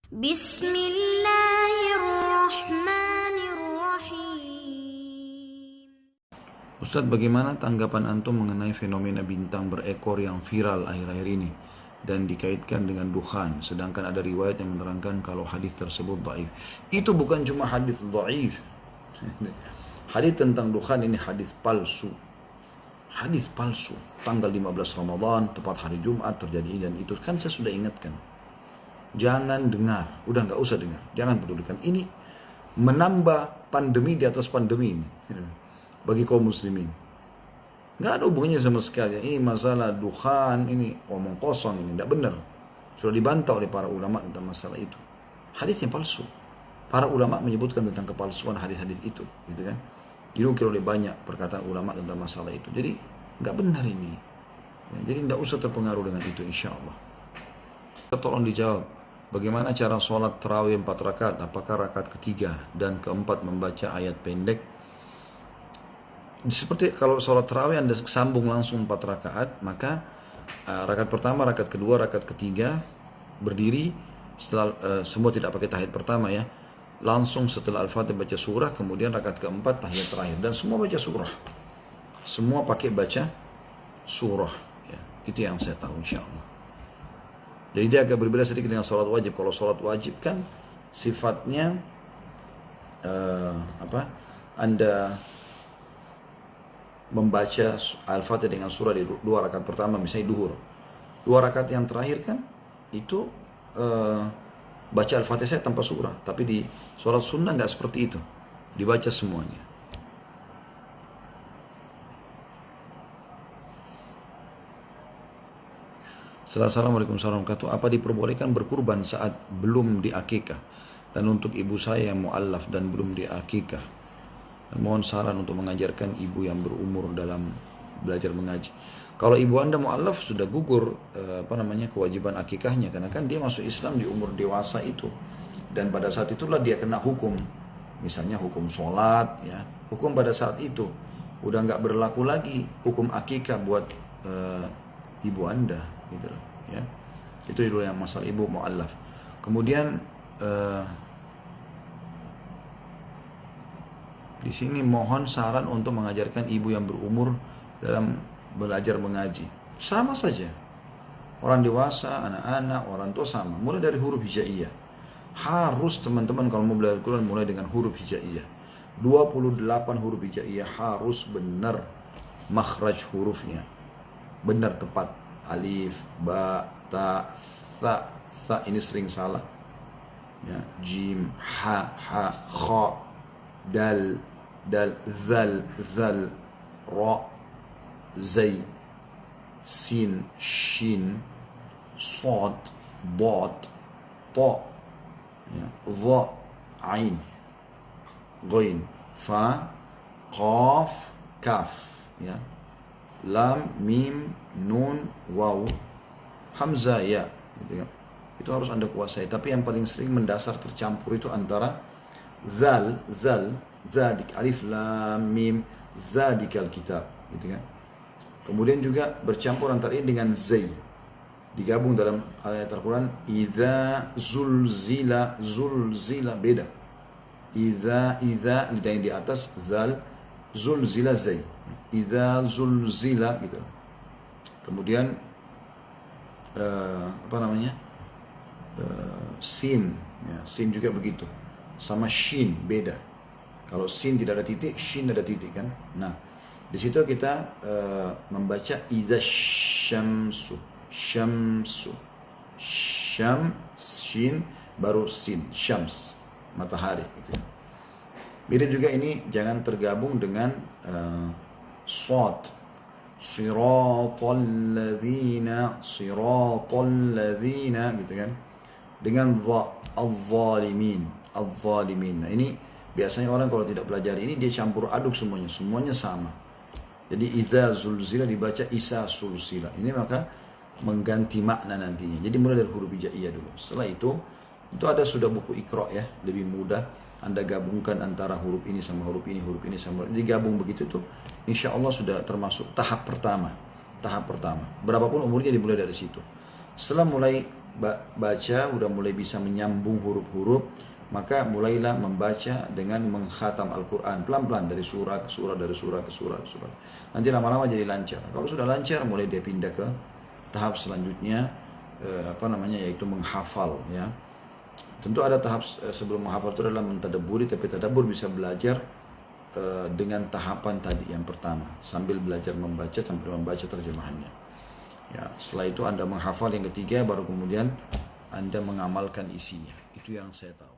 Bismillahirrahmanirrahim. Ustadz, bagaimana tanggapan antum mengenai fenomena bintang berekor yang viral akhir-akhir ini dan dikaitkan dengan dukhan, sedangkan ada riwayat yang menerangkan kalau hadis tersebut dhaif? Itu bukan cuma hadis dhaif. Hadis tentang dukhan ini hadis palsu. Hadis palsu. Tanggal 15 Ramadan, tepat hari Jumat terjadi ini dan itu. Kan saya sudah ingatkan. Jangan dengar, udah nggak usah dengar, jangan pedulikan. Ini menambah pandemi di atas pandemi ini bagi kaum muslimin. Nggak ada hubungannya sama sekali. Ini masalah dukhan, ini omong kosong, ini tidak benar. Sudah dibantah oleh para ulama tentang masalah itu. Hadisnya palsu. Para ulama menyebutkan tentang kepalsuan hadis-hadis itu, gitu kan? Dinukil oleh banyak perkataan ulama tentang masalah itu. Jadi nggak benar ini. Ya, jadi nggak usah terpengaruh dengan itu, insya Allah. Tolong dijawab. Bagaimana cara sholat tarawih 4 rakaat? Apakah rakaat ketiga dan keempat membaca ayat pendek? Seperti kalau sholat tarawih Anda sambung langsung 4 rakaat, maka rakaat pertama, rakaat kedua, rakaat ketiga berdiri setelah semua tidak pakai tahiyat pertama ya. Langsung setelah Al-Fatihah baca surah, kemudian rakaat keempat tahiyat terakhir dan semua baca surah. Semua pakai baca surah ya. Itu yang saya tahu insyaallah. Jadi dia agak berbeda sedikit dengan sholat wajib. Kalau sholat wajib kan sifatnya Anda membaca Al-Fatihah dengan surah di 2 rakaat pertama, misalnya duhur. 2 rakaat yang terakhir kan itu baca Al-Fatihah tanpa surah. Tapi di sholat sunnah nggak seperti itu, dibaca semuanya. Assalamualaikum warahmatullahi wabarakatuh. Apa diperbolehkan berkurban saat belum diakikah? Dan untuk ibu saya yang mu'allaf dan belum diakikah, dan mohon saran untuk mengajarkan ibu yang berumur dalam belajar mengaji. Kalau ibu Anda mu'allaf sudah gugur kewajiban akikahnya, karena kan dia masuk Islam di umur dewasa itu, dan pada saat itulah dia kena hukum, misalnya hukum sholat ya, hukum pada saat itu udah nggak berlaku lagi hukum akikah buat ibu Anda gitu loh ya. Itu dulu yang masalah ibu mu'allaf. Kemudian di sini mohon saran untuk mengajarkan ibu yang berumur dalam belajar mengaji. Sama saja. Orang dewasa, anak-anak, orang tua sama. Mulai dari huruf hijaiyah. Harus teman-teman kalau mau belajar Quran mulai dengan huruf hijaiyah. 28 huruf hijaiyah harus benar makhraj hurufnya. Benar tepat. Alif, ba, ta, tha ini sering salah ya. Jim, ha, kha, dal, zal, ra, zay, sin, shin, sad, dad, ta ya. Dha, ain, ghain, fa, qaf, kaf ya. Lam, mim, nun, waw, hamzah, ya gitu kan. Itu harus Anda kuasai. Tapi yang paling sering mendasar tercampur itu antara zal, zadik, alif, lam, mim, zadikal kitab gitu kan. Kemudian juga bercampur antara ini dengan zai. Digabung dalam ayat Al-Quran, idza zulzila, beda. Idza lidah yang di atas, zal, zulzila, zai. Idza zulzila gitu. Kemudian sin ya, sin juga begitu. Sama shin beda. Kalau sin tidak ada titik, shin ada titik kan. Nah, di situ kita membaca idza syamsu, syam, shin baru sin, syams, matahari gitu. Beda juga ini, jangan tergabung dengan sad, siratal ladzina gitu kan, dengan dha, al-zalimin. Nah ini biasanya orang kalau tidak belajar ini dia campur aduk semuanya sama. Jadi idza zulzila dibaca isa sulsila. Ini maka mengganti makna nantinya. Jadi mulai dari huruf hijaiyah dulu. Setelah itu ada sudah buku Iqra ya, lebih mudah. Anda gabungkan antara huruf ini sama huruf ini sama huruf ini. Digabung begitu tuh, insya Allah sudah termasuk tahap pertama. Berapapun umurnya dimulai dari situ. Setelah mulai baca, udah mulai bisa menyambung huruf-huruf, maka mulailah membaca dengan mengkhatam Al-Quran pelan-pelan dari surah ke surah, dari surah ke surah, nanti lama-lama jadi lancar. Kalau sudah lancar, mulai dia pindah ke tahap selanjutnya, yaitu menghafal, ya. Tentu ada tahap sebelum menghafal itu adalah mentadaburi, tapi tadabbur bisa belajar dengan tahapan tadi yang pertama, sambil belajar membaca, sambil membaca terjemahannya. Ya, setelah itu Anda menghafal yang ketiga, baru kemudian Anda mengamalkan isinya. Itu yang saya tahu.